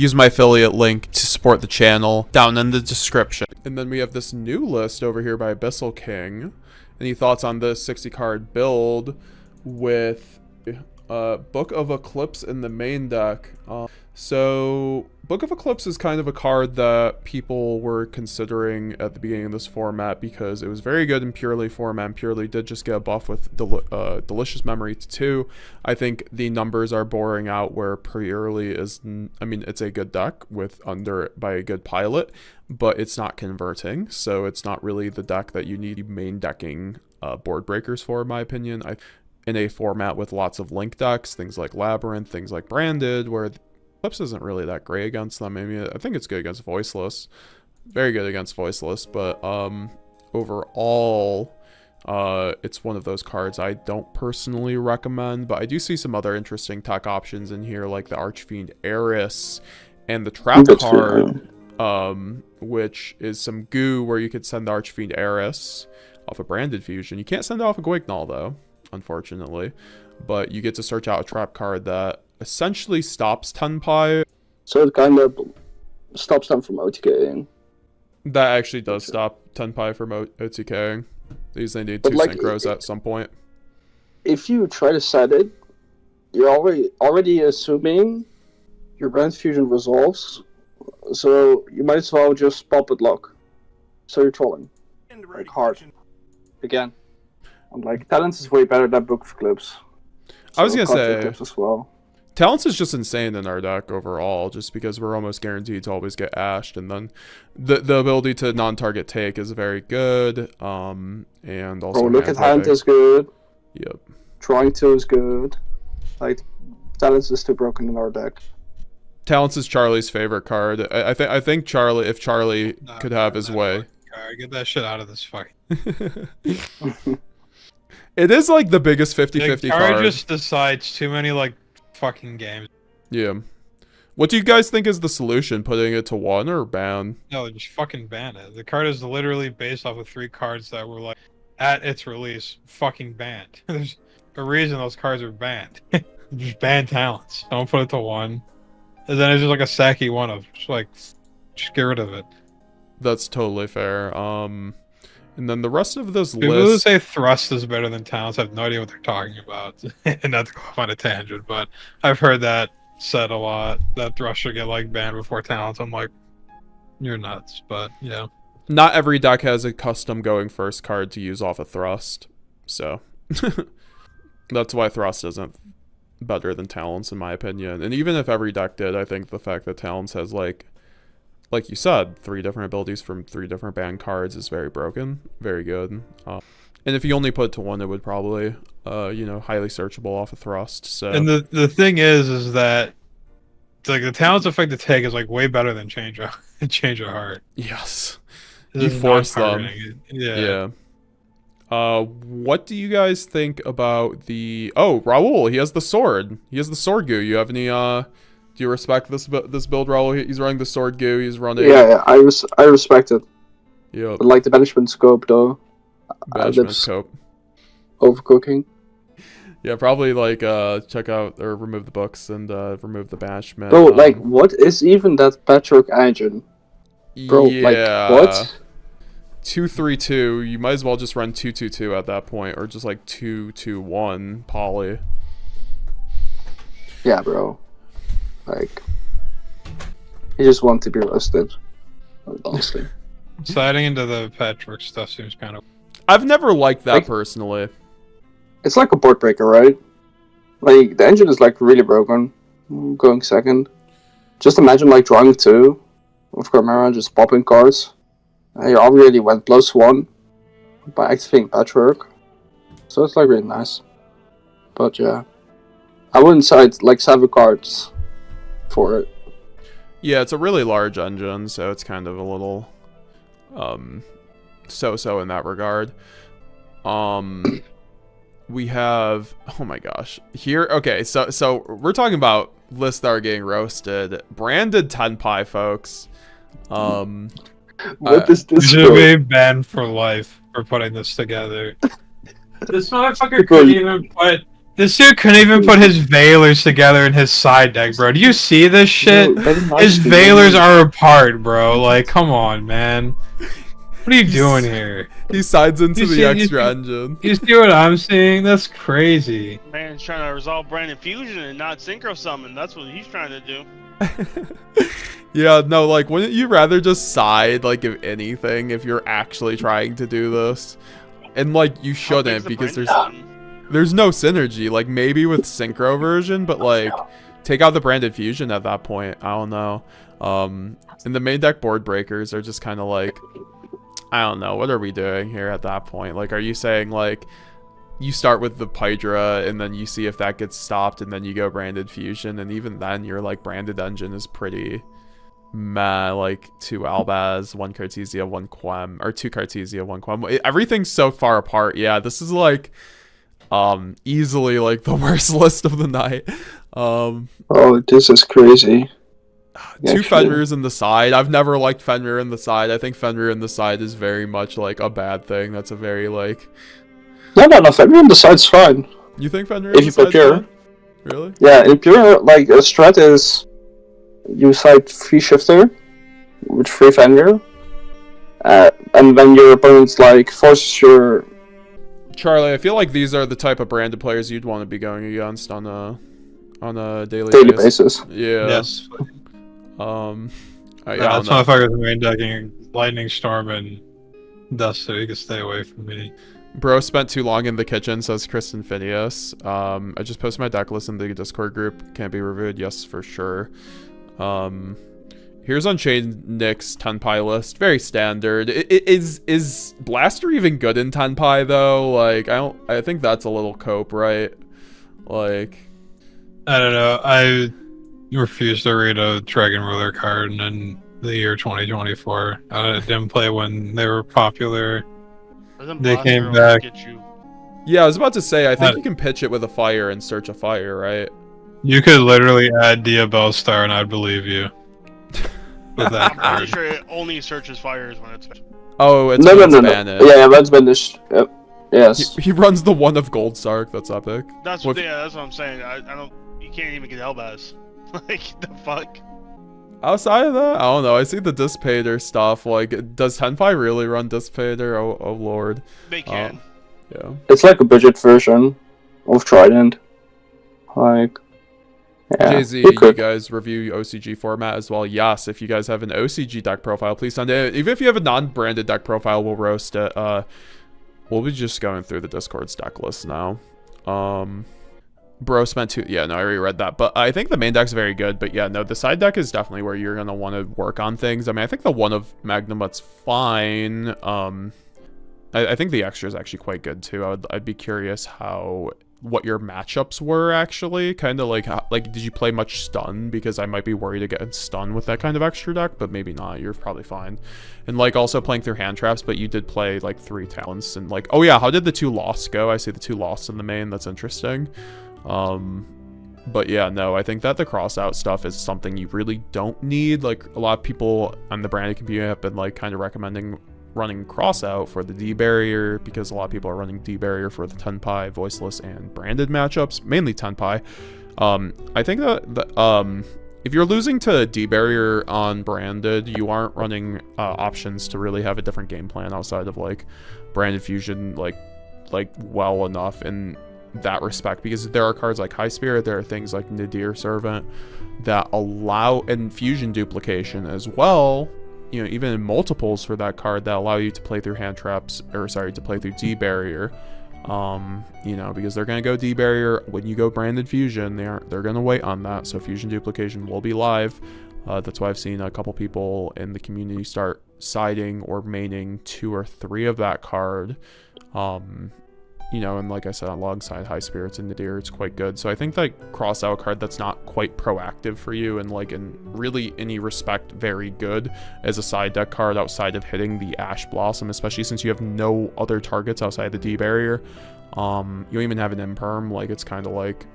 use my affiliate link to support the channel down in the description. And then we have this new list over here by Abyssal King. Any thoughts on this 60 card build with Book of Eclipse in the main deck? So Book of Eclipse is kind of a card that people were considering at the beginning of this format because it was very good in Purely format, and Purely did just get a buff with Delicious Memory to 2. I think the numbers are boring out where Purely is, I mean, it's a good deck with under by a good pilot, but it's not converting, so it's not really the deck that you need main decking board breakers for, in my opinion. In a format with lots of link decks, things like Labyrinth, things like Branded, where Eclipse isn't really that great against them. Maybe I think it's good against Voiceless, very good against Voiceless, but overall, it's one of those cards I don't personally recommend. But I do see some other interesting tech options in here, like the Archfiend Eris and the Trap card, which is some goo where you could send the Archfiend Eris off a Branded Fusion. You can't send it off a Guignol though, unfortunately, but you get to search out a trap card that essentially stops Tenpai. So it kind of stops them from OTKing. That actually does stop Tenpai from OTKing. These they need two synchros at some point. If you try to set it, you're already assuming your Brand Fusion resolves, so you might as well just pop it lock. So you're trolling. Like hard. Again. I'm like, Talents is way better than Book of Eclipse. So I was gonna say as well. Talents is just insane in our deck overall, just because we're almost guaranteed to always get ashed, and then the ability to non-target take is very good. And also Look at Hand is good. Yep. Drawing 2 is good. Like, Talents is too broken in our deck. Talents is Charlie's favorite card. I think Charlie, if Charlie could have his way. Get that shit out of this fucking. It is like the biggest 50-50 card. Just decides too many like fucking games. Yeah. What do you guys think is the solution? Putting it to 1 or ban? No, just fucking ban it. The card is literally based off of 3 cards that were like at its release fucking banned. There's a reason those cards are banned. Just ban Talents. Don't put it to 1. And then it's just like a sacky one of just like just get rid of it. That's totally fair. And then the rest of this People list. who say Thrust is better than Talents have no idea what they're talking about. Not to go off on a tangent, but I've heard that said a lot. That Thrust should get like banned before Talents. I'm like, you're nuts. But yeah, not every deck has a custom going first card to use off a Thrust, so that's why Thrust isn't better than Talents in my opinion. And even if every deck did, I think the fact that Talents has like you said, 3 different abilities from 3 different banned cards is very broken, very good. And if you only put it to 1, it would probably, highly searchable off a Thrust. So. And the thing is that like the Talents effect to take is like way better than Change of Heart. Yes, you force them. Yeah. What do you guys think about the? Oh, Raul, he has the sword. He has the sword goo. You have any? Do you respect this build, Raul? He's running the sword goo. He's running. Yeah, I respect it. Yeah. But like the banishment scope though. Banishment scope. Overcooking. Yeah, probably like check out or remove the books and remove the banishment. Bro, like what is even that Patchwork engine? Bro, yeah. Like what? 2-3-2. You might as well just run 2-2-2 at that point, or just like 2-2-1 poly. Yeah, bro. Like, you just want to be roasted, honestly. Sliding into the Patchwork stuff seems kind of. I've never liked that personally. It's like a board breaker, right? Like the engine is like really broken. Going second. Just imagine like drawing 2 with Chimera, just popping cards. You already went +1 by activating Patchwork, so it's like really nice. But yeah, I wouldn't cite like 7 cards for it. Yeah, it's a really large engine, so it's kind of a little so-so in that regard. We have, oh my gosh, here. Okay, so we're talking about lists that are getting roasted. Branded Tenpai, folks. What is this? Should be banned for life for putting this together. This motherfucker couldn't even put This dude couldn't even put his Veilers together in his side deck, bro. Do you see this shit? No, very nice, His dude. Veilers are apart, bro. Like, come on, man. What are you doing here? He sides into You the see- extra engine. You see what I'm seeing? That's crazy. Man's trying to resolve Branded Fusion and not Synchro Summon. That's what he's trying to do. Yeah, no, like, wouldn't you rather just side, like, if anything, if you're actually trying to do this? And, like, you How big's shouldn't, the because Branded there's Fusion? no synergy. Like, maybe with Synchro version, but, like, take out the Branded Fusion at that point. I don't know. And the main deck board breakers are just kind of like, I don't know. What are we doing here at that point? Like, are you saying, like, you start with the Pydra, and then you see if that gets stopped, and then you go Branded Fusion, and even then, your, like, Branded Engine is pretty meh, like, 2 Albaz, 1 Cartesia, 1 Quem, or 2 Cartesia, 1 Quem. Everything's so far apart. Yeah, this is, like, easily, like, the worst list of the night. Oh, this is crazy. 2 Fenrirs in the side. I've never liked Fenrir in the side. I think Fenrir in the side is very much, like, a bad thing. That's a very, like... No. Fenrir on the side's fine. You think Fenrir If in the you play side's pure. fine? Really? Yeah, in pure, like, a strat is you side 3 Shifter with 3 Fenrir, and then your opponent's, like, forces your... Charlie, I feel like these are the type of branded players you'd want to be going against on a daily basis. Yeah. Yes. Yeah, I That's don't know. motherfuckers main decking Lightning Storm and Dust so he can stay away from me. Bro spent too long in the kitchen, says Kristen Phineas. I just posted my deck list in the Discord group. Can't be reviewed. Yes, for sure. Here's Unchained Nick's 10 pie list. Very standard. Is Blaster even good in 10 pie though? Like, I think that's a little cope, right? Like, I don't know. I refused to read a Dragon Ruler card in the year 2024. I didn't play when they were popular. Doesn't They Blaster came always back. Get you? yeah, I was about to say, I think you can pitch it with a fire and search a fire, right? You could literally add Diabell Star and I'd believe you. With that I'm card. pretty sure it only searches fires when it's. Oh, it's No. banished. Yeah, that's banished. Yep. Yes. He runs the one of Gold Sark. That's epic. That's With- that's what I'm saying. I don't. You can't even get Elbaz. Like the fuck. Outside of that, I don't know. I see the Dissipator stuff. Like, does Tenpai really run Dissipator? Oh lord. They can. Yeah. It's like a budget version of Trident. Like, yeah, JZ, you you could. guys review OCG format as well? Yes. If you guys have an OCG deck profile, please send it. Even if you have a non-branded deck profile, we'll roast it. We'll be just going through the Discord's deck list now. Bro spent 2. Yeah, no, I already read that. But I think the main deck's very good. But yeah, no, the side deck is definitely where you're gonna want to work on things. I mean, I think the one of Magnumut's fine. I think the extra is actually quite good too. I'd be curious what your matchups were actually. Kind of like did you play much stun? Because I might be worried against stun with that kind of extra deck, but maybe not. You're probably fine. And like also playing through hand traps, but you did play like 3 talents and like, oh yeah, how did the 2 losts go? I see the 2 losts in the main. That's interesting. But yeah, no, I think that the cross out stuff is something you really don't need. Like a lot of people on the branded community have been like kind of recommending running cross out for the D barrier because a lot of people are running D barrier for the 10 pie, voiceless, and branded matchups, mainly 10 pie. I think that if you're losing to D barrier on branded, you aren't running options to really have a different game plan outside of like branded fusion like well enough in that respect, because there are cards like High Spirit, there are things like Nadir Servant that allow, and fusion duplication as well, you know, even in multiples for that card that allow you to play through hand traps, or sorry, to play through D barrier. You know, because they're gonna go D barrier when you go branded fusion. They're gonna wait on that, so fusion duplication will be live. That's why I've seen a couple people in the community start siding or maining 2 or 3 of that card. You know, and like I said, alongside High Spirits and Nadir, it's quite good. So I think that cross out card that's not quite proactive for you and like in really any respect very good as a side deck card outside of hitting the Ash Blossom, especially since you have no other targets outside the D barrier. You don't even have an imperm. Like it's kind of like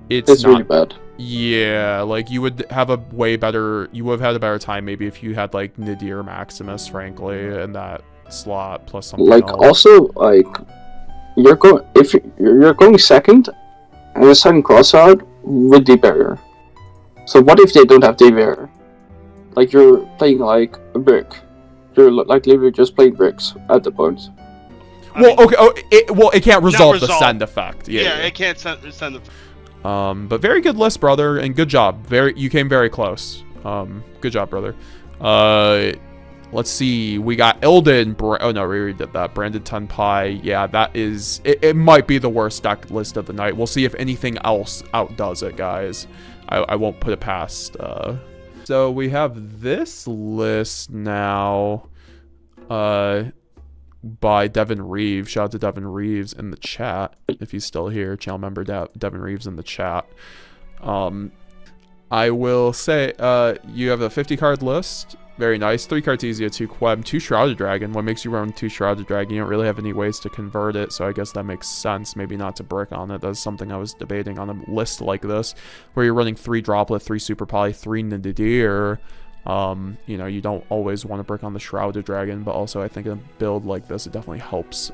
it's not really bad. Yeah, like you would have a you would have had a better time maybe if you had like Nadir Maximus, frankly, in that slot plus something Like else. also like you're going second, and you're setting crossout with deep barrier. So what if they don't have deep barrier? Like you're playing like a brick. You're like literally just playing bricks at the point. Well, okay. Oh, it can't resolve the send effect. Yeah, it can't send the. But very good list, brother, and good job. You came very close. Good job, brother. Let's see. We got Ilden. Oh no, we already did that. Branded Tenpai. Yeah, that is. It might be the worst deck list of the night. We'll see if anything else outdoes it, guys. I won't put it past. So we have this list now. By Devin Reeves. Shout out to Devin Reeves in the chat if he's still here. Channel member Devin Reeves in the chat. I will say you have a 50 card list. Very nice. 3 Cartesia, 2 Queb, 2 Shrouded Dragon. What makes you run 2 Shrouded Dragon? You don't really have any ways to convert it, so I guess that makes sense. Maybe not to brick on it. That's something I was debating on a list like this, where you're running 3 Droplet, 3 Super Poly, 3 Nidadir. You know, you don't always want to brick on the Shrouded Dragon, but also I think in a build like this, it definitely helps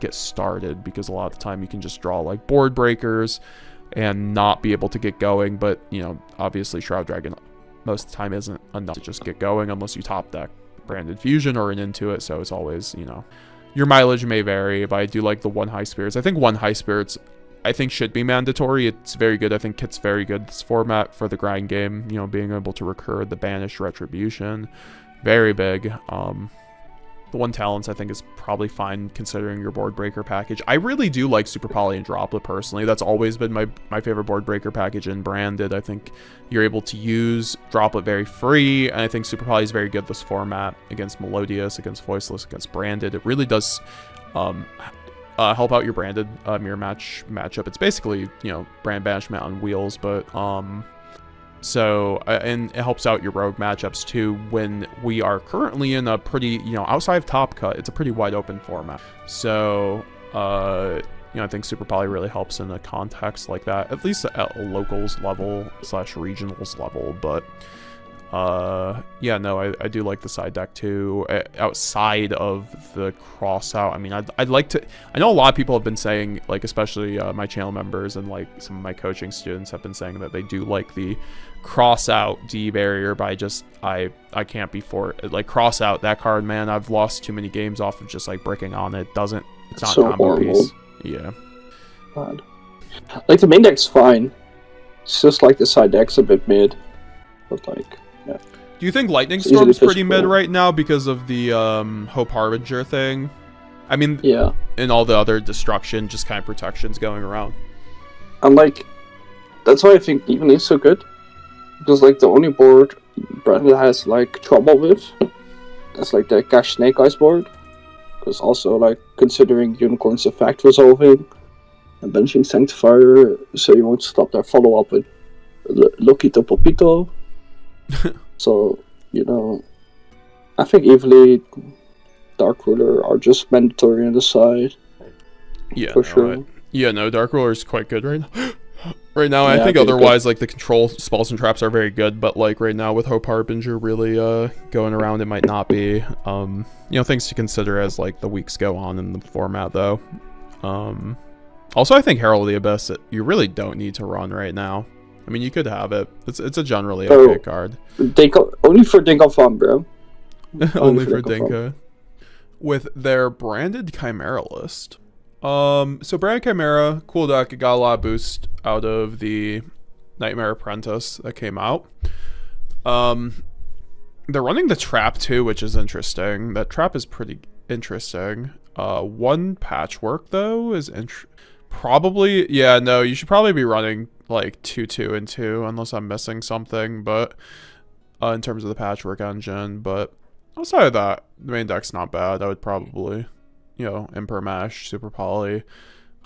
get started, because a lot of the time you can just draw like board breakers and not be able to get going. But, you know, obviously Shroud Dragon most of the time isn't enough to just get going unless you top deck Branded Fusion or an into it. So it's always, you know, your mileage may vary, but I do like the 1 High Spirits. I think 1 High Spirits should be mandatory. It's very good. I think Kit's very good. This format for the grind game, you know, being able to recur the Banished Retribution, very big. The 1 Talents I think is probably fine considering your board breaker package. I really do like Super Poly and Droplet personally. That's always been my favorite board breaker package in Branded. I think you're able to use Droplet very free, and I think Super Poly is very good this format against Melodious, against Voiceless, against Branded. It really does help out your Branded mirror matchup. It's basically, you know, brand banishment on wheels, but so and it helps out your rogue matchups too, when we are currently in a pretty, you know, outside of Top Cut, it's a pretty wide open format. So you know, I think Super Poly really helps in a context like that, at least at a locals level / regionals level. But yeah, no, I do like the side deck too, outside of the cross out. I mean, I'd like to, I know a lot of people have been saying, like, especially my channel members and like some of my coaching students have been saying that they do like the cross out D barrier, but I can't be for it. Like, cross out that card, man, I've lost too many games off of just like bricking on it. It's not so combo horrible. piece. Yeah. God. Like, the main deck's fine. It's just like the side deck's a bit mid. But like, yeah. Do you think Lightning It's easily Storm's pretty physical. mid right now because of the Hope Harbinger thing? I mean, Yeah. and all the other destruction, just kind of protections going around. And like, that's why I think Evening's so good. Because like the only board Brandon has like trouble with, that's like the Cash Snake Eyes board. Because also like considering Unicorn's effect resolving and benching Sanctifier, so you won't stop their follow up with Loquito Popito. So, you know, I think evenly Dark Ruler are just mandatory on the side. Yeah, for no, sure. yeah, no, Dark Ruler is quite good right now. Right now, Yeah, I think I think otherwise, like, the control spells and traps are very good, but, like, right now with Hope Harbinger really going around, it might not be. You know, things to consider as, like, the weeks go on in the format, though. Also, I think Herald of the Abyss, you really don't need to run right now. I mean, you could have it. It's a generally okay card. Only for Dingo Farm, bro. Only for Dinka. With their branded Chimera list. So branded Chimera, cool deck. It got a lot of boost out of the Nightmare Apprentice that came out. They're running the trap too, which is interesting. That trap is pretty interesting. 1 patchwork though is probably, yeah, no, you should probably be running like 2, 2, and 2 unless I'm missing something, but in terms of the patchwork engine. But outside of that, the main deck's not bad. I would probably, you know, Emperor Mash, Super Poly.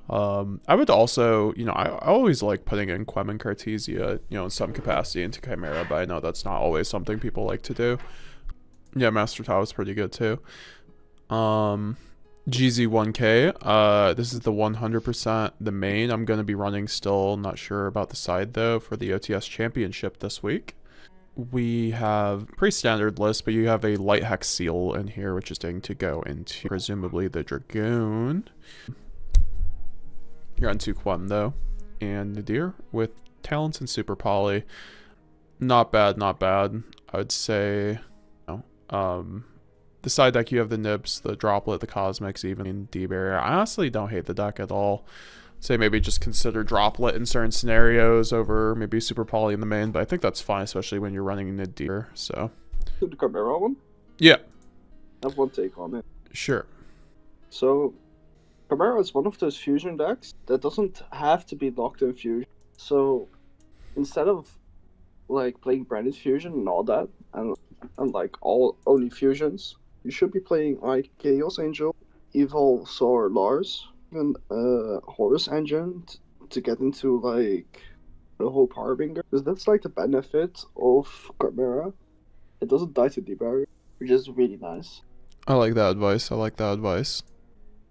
I would also, you know, I always like putting in Quem and Cartesia, you know, in some capacity into Chimera, but I know that's not always something people like to do. Yeah, Master Tao is pretty good too. GZ1K, this is the 100% the main. I'm going to be running still, not sure about the side though, for the OTS Championship this week. We have pretty standard list, but you have a Light Hex Seal in here, which is going to go into presumably the Dragoon. You're on 2 Quem though. and Nadir with talents and super poly. Not bad, not bad. I would say, the side deck you have the Nibs, the Droplet, the Cosmics, even D-Barrier. I honestly don't hate the deck at all. Say maybe just consider Droplet in certain scenarios over maybe Super Poly in the main, but I think that's fine, especially when you're running Nadir, so. The Chimera one? Yeah. I have one take on it. Sure. So, Chimera is one of those fusion decks that doesn't have to be locked in fusion. So, instead of like playing branded fusion and all that, and like only fusions, you should be playing like Chaos Angel, Evil Soar Lars, even Horus Engine to get into like the whole power bringer. Because that's like the benefit of Chimera. It doesn't die to D-Barrier, which is really nice. I like that advice. I like that advice.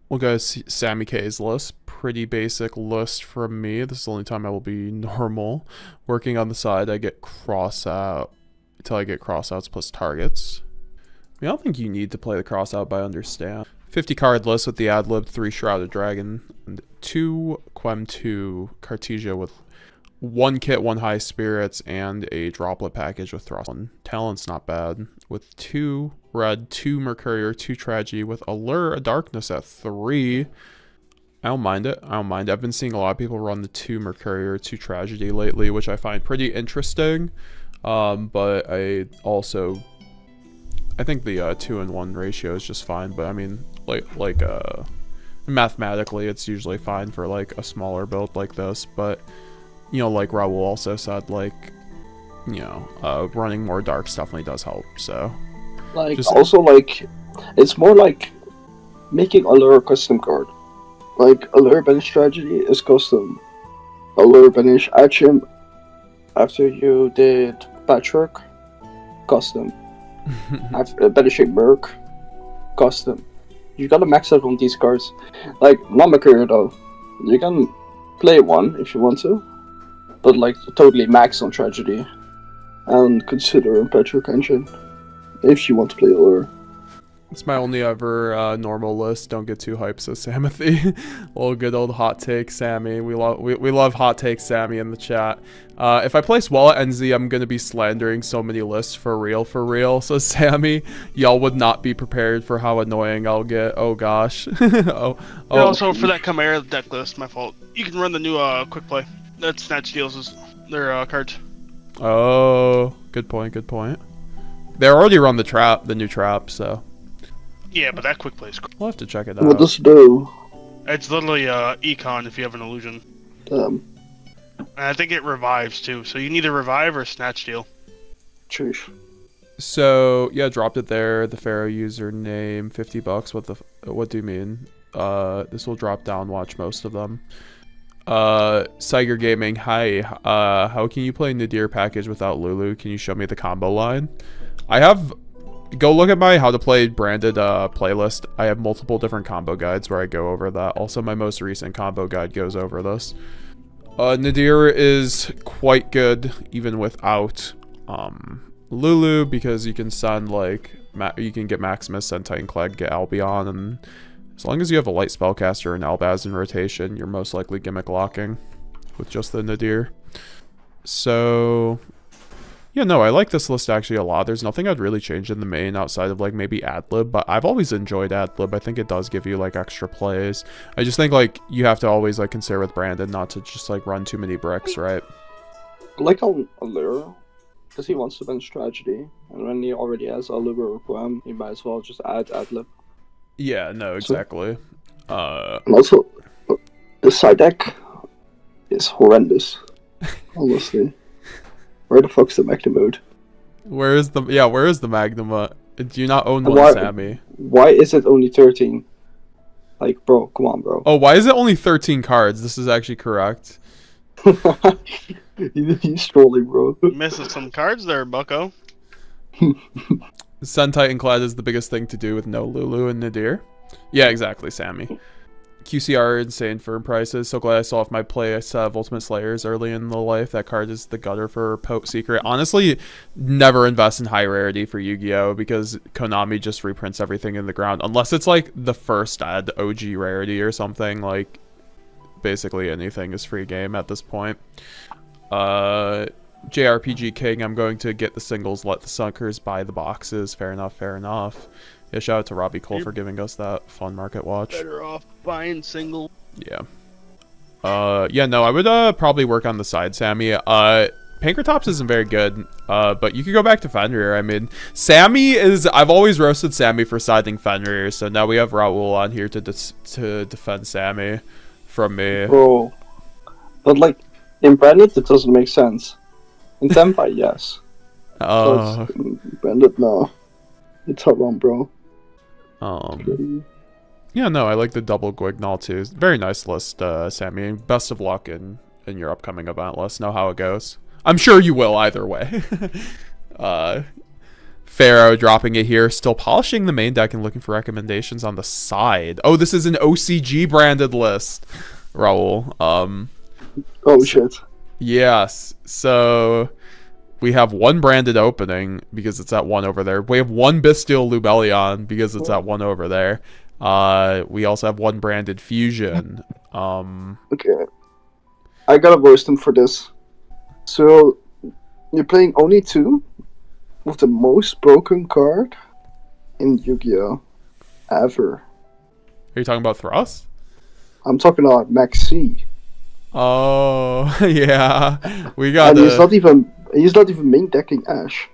We'll go Sammy K's list. Pretty basic list from me. This is the only time I will be normal. Working on the side, I get cross out until I get crossouts plus targets. I don't think you need to play the cross out, but I understand. 50 card list with the adlib, 3 Shrouded Dragon, and 2 Quem 2 Cartesia with 1 kit, 1 High Spirits, and a Droplet package with Thrust. 1 Talent's not bad. With 2 Red, 2 Mercurier, 2 Tragedy, with Allure, a Darkness at 3. I don't mind it. I don't mind it. I've been seeing a lot of people run the 2 Mercurier, 2 Tragedy lately, which I find pretty interesting. But I think the 2-in-1 ratio is just fine. But I mean, like mathematically, it's usually fine for like a smaller build like this. But you know, like Raul also said, like, you know, running more darks definitely does help. So, like, also like, it's more like making Allure a custom card. Like, Allure Banish Tragedy is custom. Allure Banish Achim after you did Patchwork, custom. After Banishing Merc, custom. You gotta max out on these cards. Like, not Mercurial though. You can play one if you want to, but like, totally max on Tragedy. And consider Patchwork Engine if you want to play Allure. It's my only ever normal list. Don't get too hyped, so Samothy. Old good old hot take Sammy. We love hot take Sammy in the chat. If I place well at NZ, I'm gonna be slandering so many lists for real. So Sammy, y'all would not be prepared for how annoying I'll get. Oh gosh. oh. Also for that Chimera deck list, my fault. You can run the new quick play. That Snatch deals their cards. Oh, good point. They already run the new trap, so. Yeah, but that quick play is cool. We'll have to check it out. What does it do? It's literally econ if you have an illusion. And I think it revives too, so you need a revive or a snatch deal. Sheesh. So yeah, dropped it there. The Pharaoh username, $50. What do you mean? This will drop down. Watch most of them. Saiger Gaming, hi. How can you play Nadir package without Lulu? Can you show me the combo line? Go look at my how to play branded playlist. I have multiple different combo guides where I go over that. Also, my most recent combo guide goes over this. Nadir is quite good even without Lulu, because you can send like you can get Maximus, send Titanclad, get Albion, and as long as you have a light spellcaster and Albaz in rotation, you're most likely gimmick locking with just the Nadir. So yeah, no, I like this list actually a lot. There's nothing I'd really change in the main outside of like maybe Adlib, but I've always enjoyed Adlib. I think it does give you like extra plays. I just think like you have to always like consider with Brandon not to just like run too many bricks, right? Like on Allure, because he wants to bench Tragedy, and when he already has Allure or Quem, he might as well just add Adlib. Yeah, no, exactly. And also, the side deck is horrendous, honestly. Where the fuck's the Magnum mode? Where is the Magnum? Do you not own one, Sammy? Why is it only 13? Like, bro, come on, bro. Oh, why is it only 13 cards? This is actually correct. He's trolling, bro. Missing some cards there, bucko. Sun Titanclad is the biggest thing to do with no Lulu and Nadir. Yeah, exactly, Sammy. QCR are insane for prices. So glad I saw off my play set of Ultimate Slayers early in the life. That card is the gutter for Pote Secret. Honestly, never invest in high rarity for Yu-Gi-Oh! Because Konami just reprints everything in the ground. Unless it's like the first ad OG rarity or something. Like, basically anything is free game at this point. JRPG King, I'm going to get the singles, let the suckers buy the boxes. Fair enough, fair enough. Yeah, shout out to Robbie Cole for giving us that fun market watch. Better off buying single. Yeah. Yeah, no, I would probably work on the side, Sammy. Pankratops isn't very good, but you could go back to Fenrir. I mean, Sammy is... I've always roasted Sammy for siding Fenrir, so now we have Raul on here to defend Sammy from me. Bro. But, like, in Branded, it doesn't make sense. In Tempai, yes. But in Branded, no. It's hard wrong, bro. Yeah, no, I like the double Guignol too. Very nice list, Sammy. Best of luck in your upcoming event list. Know how it goes. I'm sure you will either way. Pharaoh dropping it here. Still polishing the main deck and looking for recommendations on the side. Oh, this is an OCG branded list, Raul. Oh, shit. Yes. So we have one branded opening because it's at 1 over there. We have one Bestial Lubellion because it's at 1 over there. We also have one branded fusion. Okay. I gotta roast him for this. So, you're playing only 2 with the most broken card in Yu-Gi-Oh! Ever. Are you talking about Thrust? I'm talking about Max C. Oh, yeah. We got And he's not even main decking Ash.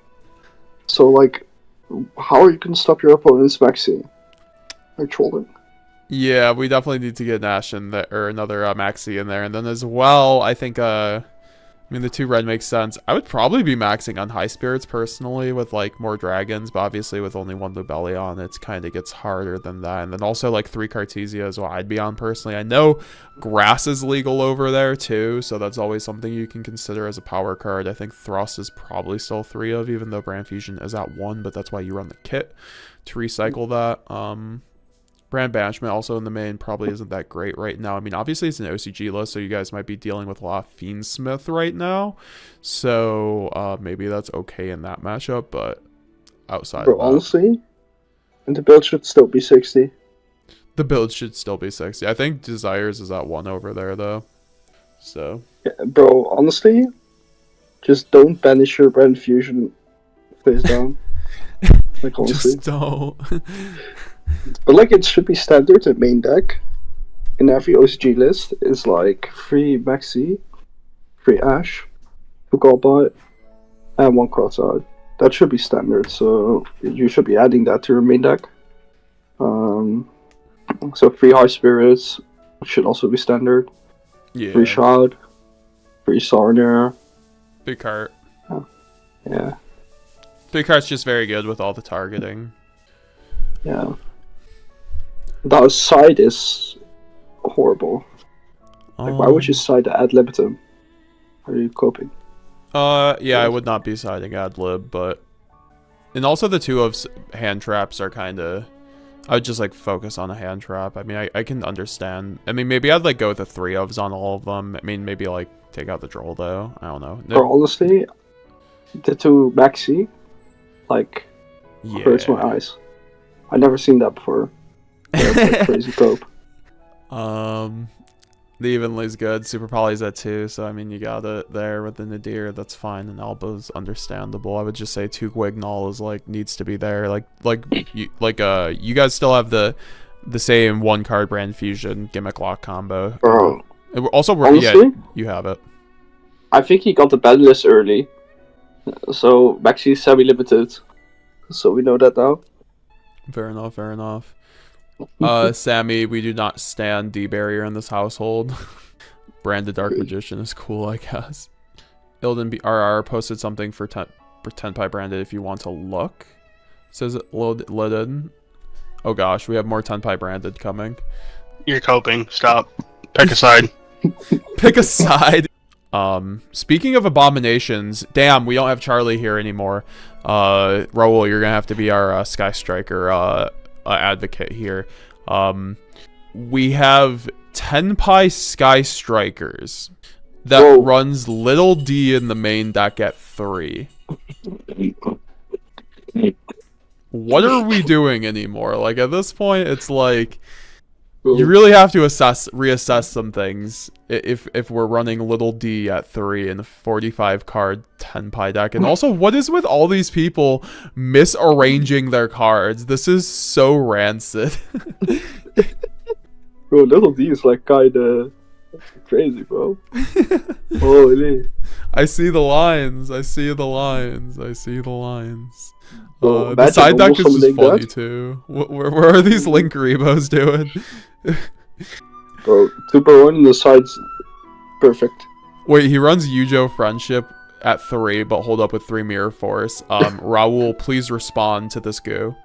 So, like, how are you gonna stop your opponent's Max C? Like trolling. Yeah, we definitely need to get Nash in there, or another Maxi in there. And then as well, I think, I mean, the 2 red makes sense. I would probably be maxing on High Spirits personally with, like, more dragons. But obviously with only 1 Lubellion, it kind of gets harder than that. And then also, like, 3 Cartesia is what I'd be on personally. I know Grass is legal over there, too. So that's always something you can consider as a power card. I think Thrust is probably still 3 of, even though Brand Fusion is at 1. But that's why you run the kit to recycle that. Brand Banishment also in the main probably isn't that great right now. I mean, obviously it's an OCG list, so you guys might be dealing with a lot of Fiendsmith right now. So maybe that's okay in that matchup, but outside Bro, of that, honestly, and the build should still be 60. the build should still be 60. I think Desires is at 1 over there, though. So Yeah, bro, honestly, just don't banish your Brand Fusion face down. Like, honestly. just don't. But like it should be standard in main deck in every OCG list is like 3 Maxi, 3 Ash, 2 Goldbot, and 1 Crossart. That should be standard, so you should be adding that to your main deck. So 3 High Spirits should also be standard. Yeah. 3 Shroud, 3 Sarner. Big cart. Yeah, 3 cart's just very good with all the targeting. yeah. That side is horrible. Like, why would you side ad libitum? Are you coping? Yeah, I would not be siding ad lib, but... And also the 2 of hand traps are kind of... I would just, like, focus on a hand trap. I mean, I can understand. I mean, maybe I'd, like, go with the 3 ofs on all of them. I mean, maybe, like, take out the troll, though. I don't know. Or honestly, the 2 Maxi, like, hurts my eyes. I've never seen that before. That's like crazy cope. The Evenly's good. Super Poly's at 2, so I mean you got it there with the Nadir, that's fine, and Elbow's understandable. I would just say 2 Guignol is like needs to be there. You guys still have the same 1 card Brand Fusion gimmick lock combo. Bro. Also Honestly, yeah, you have it. I think he got the bad list early. So Maxi is semi-limited. So we know that now. Fair enough, fair enough. Sammy, we do not stand D-Barrier in this household. Branded Dark Magician is cool, I guess. Ilden BRR posted something for Tenpai Branded if you want to look. Says it lidded. Oh gosh, we have more Tenpai Branded coming. You're coping. Stop. Pick a side. Pick a side. Speaking of abominations, damn, we don't have Charlie here anymore. Raul, you're gonna have to be our Sky Striker advocate here. We have Tenpai Sky Strikers that runs Little D in the main deck at 3. What are we doing anymore? Like, at this point, it's like... You really have to reassess some things if we're running little D at 3 in a 45 card 10 pie deck. And also, what is with all these people misarranging their cards? This is so rancid. Bro, little D is like kinda crazy, bro. Holy. I see the lines. I see the lines. I see the lines. Bro, The side deck is just summoning funny that. too. Where are these Link Rebos doing? Bro, 2/1 on the side's perfect. Wait, he runs Yugioh Friendship at 3, but hold up with 3 Mirror Force. Raul, please respond to this goo.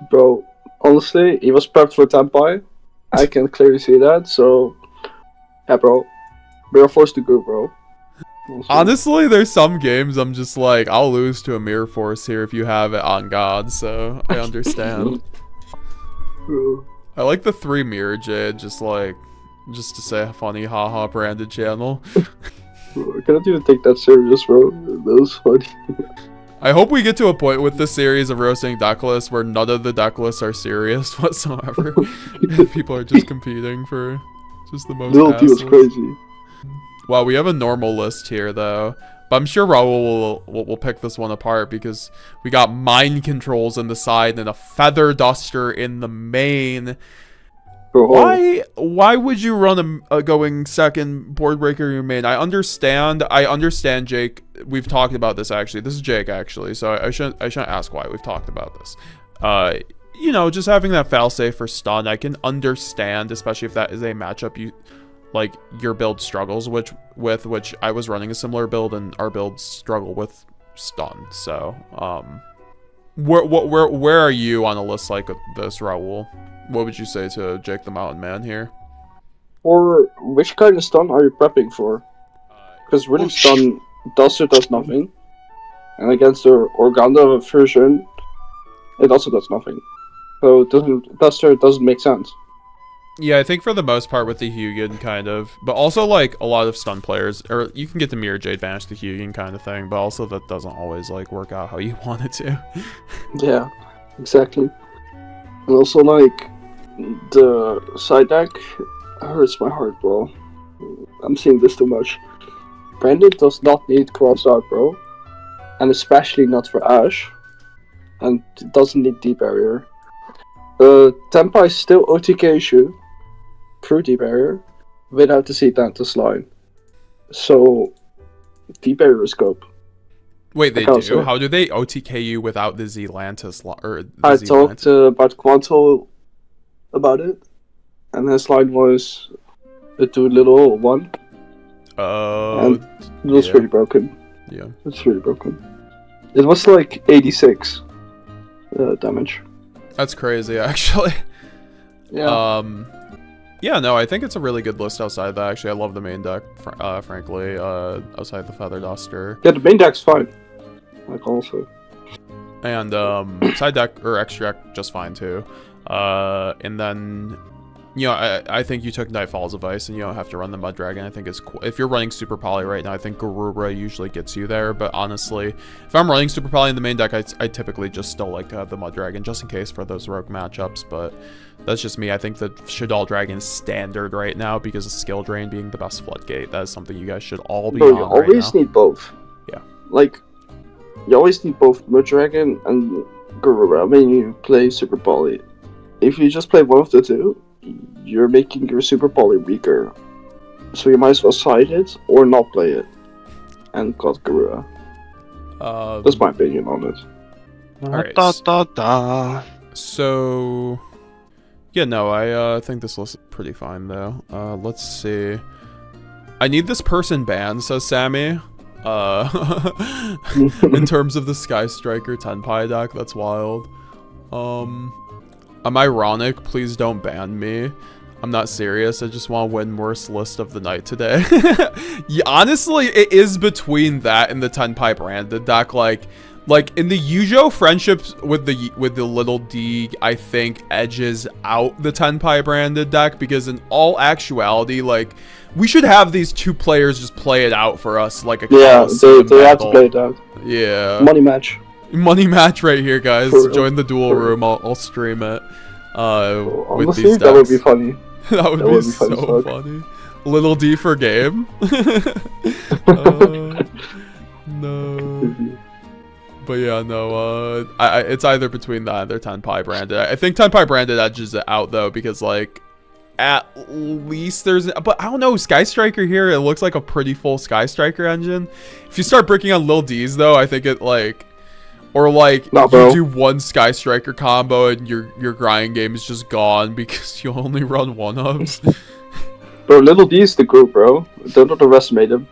Bro, honestly, he was prepped for Tempai. I can clearly see that, so... Yeah, bro. Mirror Force to go, bro. Honestly, there's some games I'm just like, I'll lose to a Mirror Force here if you have it on God, so I understand. Bro. I like the 3 Mirror Jade, just to say a funny haha branded channel. Bro, I cannot even take that serious, bro. That was funny. I hope we get to a point with this series of roasting decklists where none of the decklists are serious whatsoever. People are just competing for just the most Little D was assless. crazy. Wow, we have a normal list here though. But I'm sure Raul will pick this one apart because we got mind controls in the side and a feather duster in the main. Bro, Why would you run a going second board breaker in your main? I understand, Jake. We've talked about this actually. This is Jake actually, so I shouldn't ask why. We've talked about this. You know, just having that failsafe for stun, I can understand, especially if that is a matchup your build struggles which I was running a similar build and our builds struggle with stun. So, where are you on a list like this, Raul? What would you say to Jake the Mountain Man here? For which kind of stun are you prepping for? Because Runic stun Duster does nothing. And against the Organda version, it also does nothing. So Duster doesn't make sense. Yeah, I think for the most part with the Hugin kind of, but also like a lot of stun players, or you can get the Mirror Jade banish the Hugin kind of thing, but also that doesn't always like work out how you want it to. Yeah, exactly. And also like the side deck hurts my heart, bro. I'm seeing this too much. Branded does not need cross out, bro, and especially not for Ash, and it doesn't need deep barrier. Tempai still OTK issue through deep barrier without the Seatantus line. So deep barrier scope. Wait, they do? How do they OTK you without the Zealantis or the I talked about Quanto about it, and his line was a too little one. Oh, and it was pretty broken. Yeah, it's really broken. It was like 86 damage. That's crazy, actually. Yeah. Yeah, no, I think it's a really good list outside that. Actually, I love the main deck, frankly, outside the Feather Duster. Yeah, the main deck's fine. Like, also. And, side deck, or extra deck, just fine, too. And then, you know, I think you took Nightfall's advice, and you don't have to run the Mud Dragon. I think it's cool. If you're running Super Poly right now, I think Garura usually gets you there. But honestly, if I'm running Super Poly in the main deck, I typically just still like to have the Mud Dragon, just in case for those rogue matchups. But that's just me. I think the Shaddoll Dragon is standard right now because of skill drain being the best floodgate. That is something you guys should all be on right now. You always need both. Yeah. Like, you always need both Mud Dragon and Garura when you play Super Poly. If you just play one of the two, you're making your Super Poly weaker. So you might as well side it or not play it. And got Garura. That's my opinion on it. Alright. So, yeah, no, I think this list is pretty fine, though. Let's see. I need this person banned, says Sammy. In terms of the Sky Striker 10 pie deck, that's wild. I'm ironic, please don't ban me. I'm not serious, I just want to win worst list of the night today. Yeah, honestly, it is between that and the 10 pie branded deck. Like in the yugioh friendships with the little D, I think edges out the 10 pie branded deck, because in all actuality, like, we should have these two players just play it out for us, like a they have to play it out. Yeah. Money match. Money match right here, guys. For Join the duel room. I'll stream it. with Honestly, these decks. that would be funny. That would be so funny. Little D for game. No. But yeah, no, it's either between that or Tenpai Branded. I think Tenpai Branded edges it out, though, because, like, at least there's... But I don't know, Sky Striker here, it looks like a pretty full Sky Striker engine. If you start breaking on Lil D's, though, I think it, like... Or, like, you do one Sky Striker combo and your grind game is just gone because you only run one-ups. Bro, Little D is the group, bro. Don't underestimate him.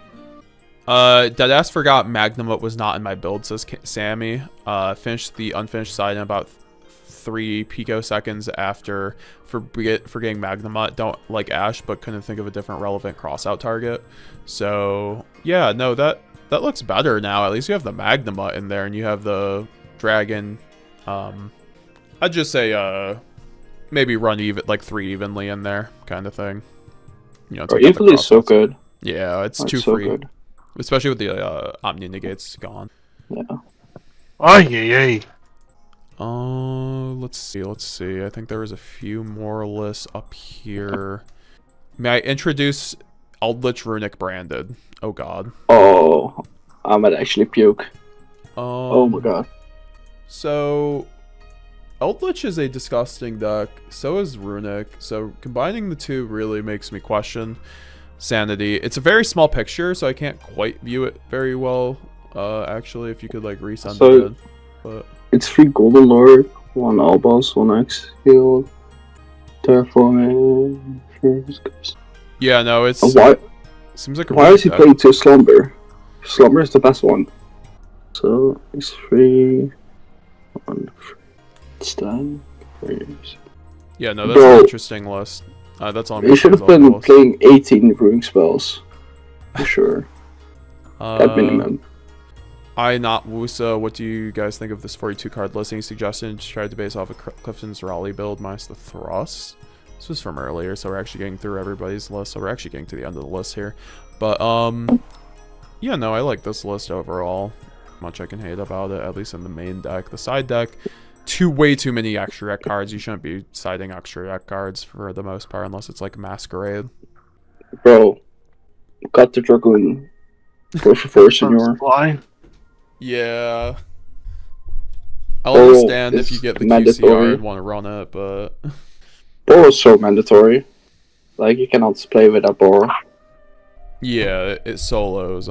Deadass forgot Magnum was not in my build, says Sammy. Finished the unfinished side in about 3 picoseconds after forgetting Magnum. Don't like Ash, but couldn't think of a different relevant crossout target. So yeah, no, that looks better now. At least you have the Magnum in there, and you have the Dragon. I'd just say maybe run even like 3 evenly in there, kind of thing. You know, evenly is so good. Yeah, it's too so free. Good. Especially with the Omni Negates gone. Yeah. Oh, yeah. Let's see. I think there was a few more lists up here. May I introduce Eldritch Runic Branded? Oh god. Oh, I might actually puke. Oh my god. So, Eldritch is a disgusting deck. So is Runic. So combining the two really makes me question sanity. It's a very small picture, so I can't quite view it very well. Actually, if you could like resend it in. But it's 3 Golden Lord, 1 Albos, 1 X Heal, Terraforming. Yeah, no, it's seems like why is he playing 2 Slumber? Slumber is the best one. So it's 3, 1, it's done. Yeah, no, that's an interesting list. That's all. You should have been playing 18 Runic spells, for sure. At minimum. Not Wusa. What do you guys think of this 42 card list? Any suggestions? Tried to base off of Clifton's Raleigh build minus the thrust. This was from earlier, so we're actually getting through everybody's list. So we're actually getting to the end of the list here. But yeah, no, I like this list overall. Much I can hate about it, at least in the main deck. The side deck, way too many extra deck cards. You shouldn't be siding extra deck cards for the most part, unless it's like Masquerade. Bro, got the Dragoon. Go for Senor. Yeah. I'll understand if you get the QCR and want to run it, but... Boro is so mandatory. Like, you cannot play without Boro. Yeah, it solos,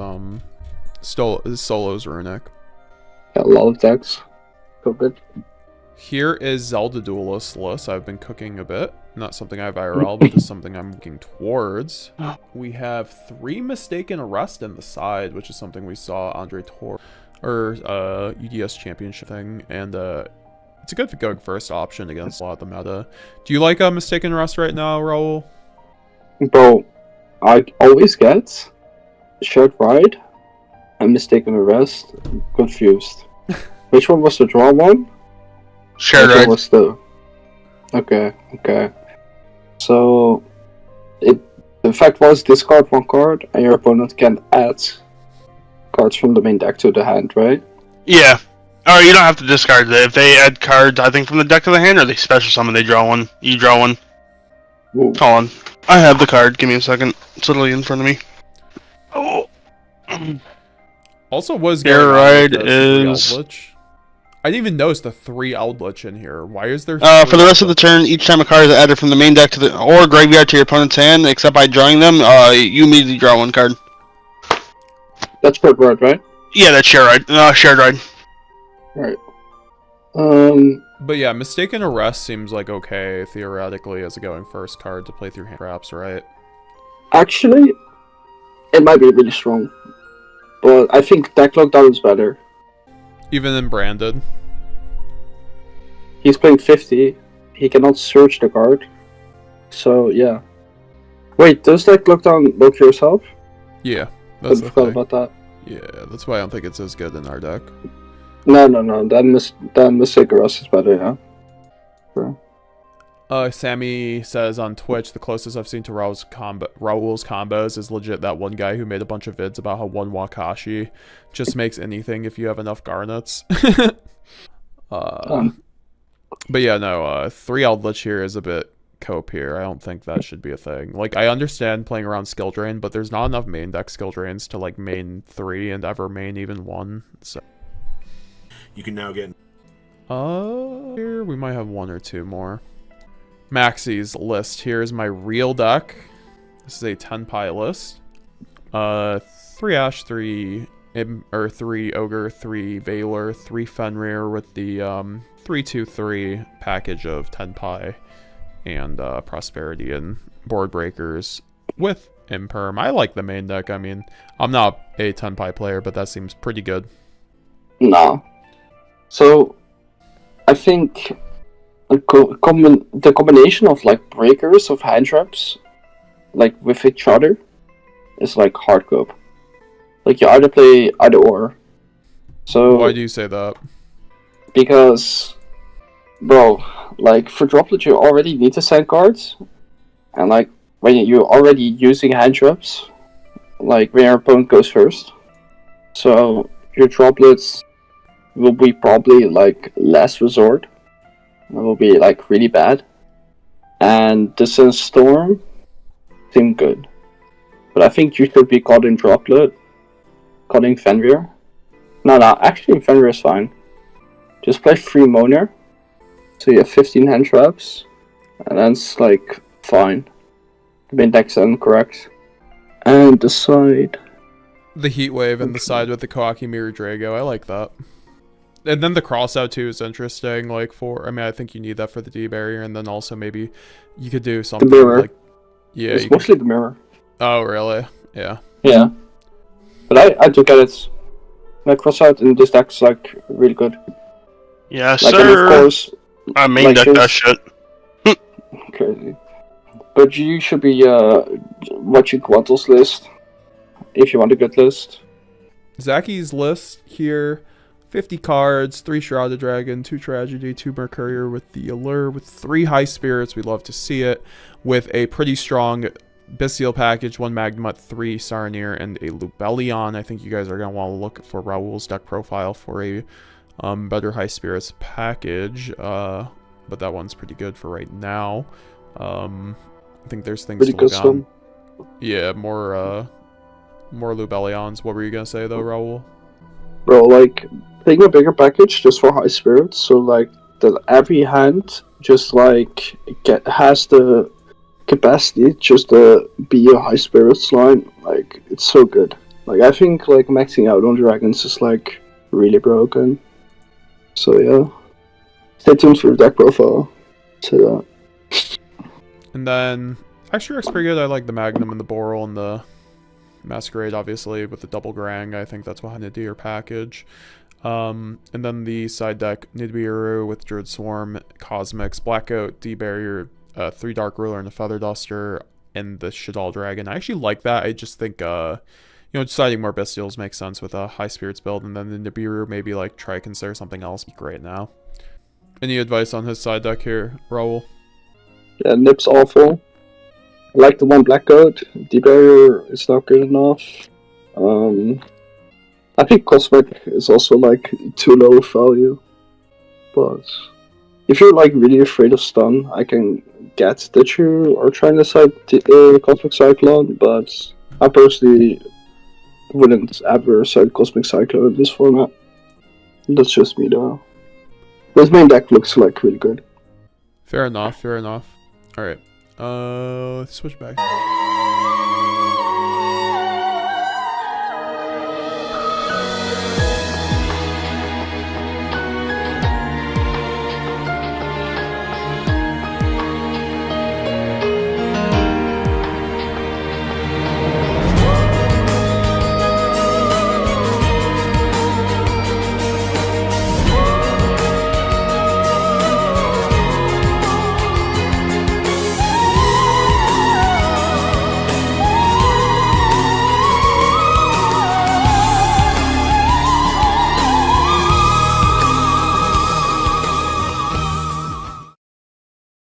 solos Runic. Got a lot of decks. Go good. Here is Zelda Duelist list. I've been cooking a bit. Not something I have IRL, but just something I'm looking towards. We have 3 Mistaken Arrest in the side, which is something we saw Andre Tor or UDS Championship thing, and it's a good going first option against a lot of the meta. Do you like Mistaken Arrest right now, Raul? Bro, I always get Shared Ride and Mistaken Arrest confused. Which one was the draw one? Shared Ride. Was the... Okay. So, the fact was discard 1 card and your opponent can add cards from the main deck to the hand, right? Yeah. Or you don't have to discard it. If they add cards, I think, from the deck to the hand, or they special summon, they draw one. You draw one. Ooh. Hold on. I have the card. Give me a second. It's literally in front of me. Oh. Also, was Shared Ride is... I didn't even notice the 3 Eldritch in here. Why is there... for the rest of the turn, each time a card is added from the main deck to the or graveyard to your opponent's hand, except by drawing them, you immediately draw 1 card. That's Shared Ride, right? Yeah, that's Shared Ride. Shared Ride. Right. But yeah, Mistaken Arrest seems like okay, theoretically, as a going first card to play through hand traps, right? Actually, it might be really strong. But I think Deck Lockdown is better. Even in Branded? He's playing 50. He cannot search the card. So, yeah. Wait, does Deck Lockdown lock yourself? Yeah, that's I forgot about that. Yeah, that's why I don't think it's as good in our deck. No. Then Mistaken Arrest is better, yeah. Sure. Sammy says on Twitch, the closest I've seen to Raul's combos is legit that one guy who made a bunch of vids about how one Wakashi just makes anything if you have enough garnets. But yeah, no, 3 Eldritch here is a bit cope here. I don't think that should be a thing. Like, I understand playing around skill drain, but there's not enough main deck skill drains to, like, main 3 and ever main even 1. So You can now get... here we might have 1 or 2 more. Maxie's list. Here's my real deck. This is a 10 pie list. 3 Ash, 3 Ogre, 3 Valor, 3 Fenrir with the 3/2/3 package of 10 pie and Prosperity and Board Breakers with Imperm. I like the main deck. I mean, I'm not a 10 pie player, but that seems pretty good. No. So, I think the combination of like breakers of hand traps, like with each other, is like hard cope. Like you either play either or. So why do you say that? Because, bro, like for droplet you already need to send cards, and like when you're already using hand traps, like when your opponent goes first, so your droplets will be probably like last resort. It will be like really bad, and the Storm seem good, but I think you should be caught in droplet, caught in Fenrir. No, actually Fenrir is fine. Just play 3 Moaner, so you have 15 hand traps, and that's like fine. The main deck's correct. And the side. The Heat Wave and the side with the Koaki Mirror Drago. I like that. And then the crossout too is interesting. Like I mean, I think you need that for the D barrier, and then also maybe you could do something the mirror. like, yeah, it's mostly the mirror. Oh, really? Yeah. Yeah, but I do get it. My crossout in this deck is like really good. Yeah, Like, sir. and of course, I main like, deck that shit. crazy. But you should be watching Quantal's list if you want a good list. Zaki's list here: 50 cards, 3 Shrouded Dragon, 2 Tragedy, 2 Mercurier with the Allure, with 3 High Spirits. We'd love to see it. With a pretty strong Bestial package, 1 Magnemite, 3 Saronir, and a Lubellion. I think you guys are going to want to look for Raul's deck profile for a better High Spirits package. But that one's pretty good for right now. I think there's things Pretty to look custom. on. Yeah, more Lubellions. What were you going to say, though, Raul? Bro, like, take a bigger package just for High Spirits, so like that every hand just like has the capacity just to be a High Spirits line. Like, it's so good. Like, I think like maxing out on dragons is like really broken. So yeah, stay tuned for the deck profile. Say that. And then extra X pretty good. I like the Magnum and the Boral and the Masquerade, obviously, with the double Grang. I think that's behind the Deer package. And then the side deck, Nibiru with Druid Swarm, Cosmics, Blackout, D-Barrier, 3 Dark Ruler, and a Feather Duster, and the Shadal Dragon. I actually like that. I just think, deciding more Bestials makes sense with a High Spirits build, and then the Nibiru, maybe like try to consider something else. Great now. Any advice on his side deck here, Raul? Yeah, Nip's awful. I like the 1 Blackout. D-Barrier is not good enough. I think Cosmic is also like too low value. But if you're like really afraid of stun, I can get that you are trying to side Cosmic Cyclone, but I personally wouldn't ever side Cosmic Cyclone in this format. That's just me though. This main deck looks like really good. Fair enough, fair enough. Alright. Let's switch back.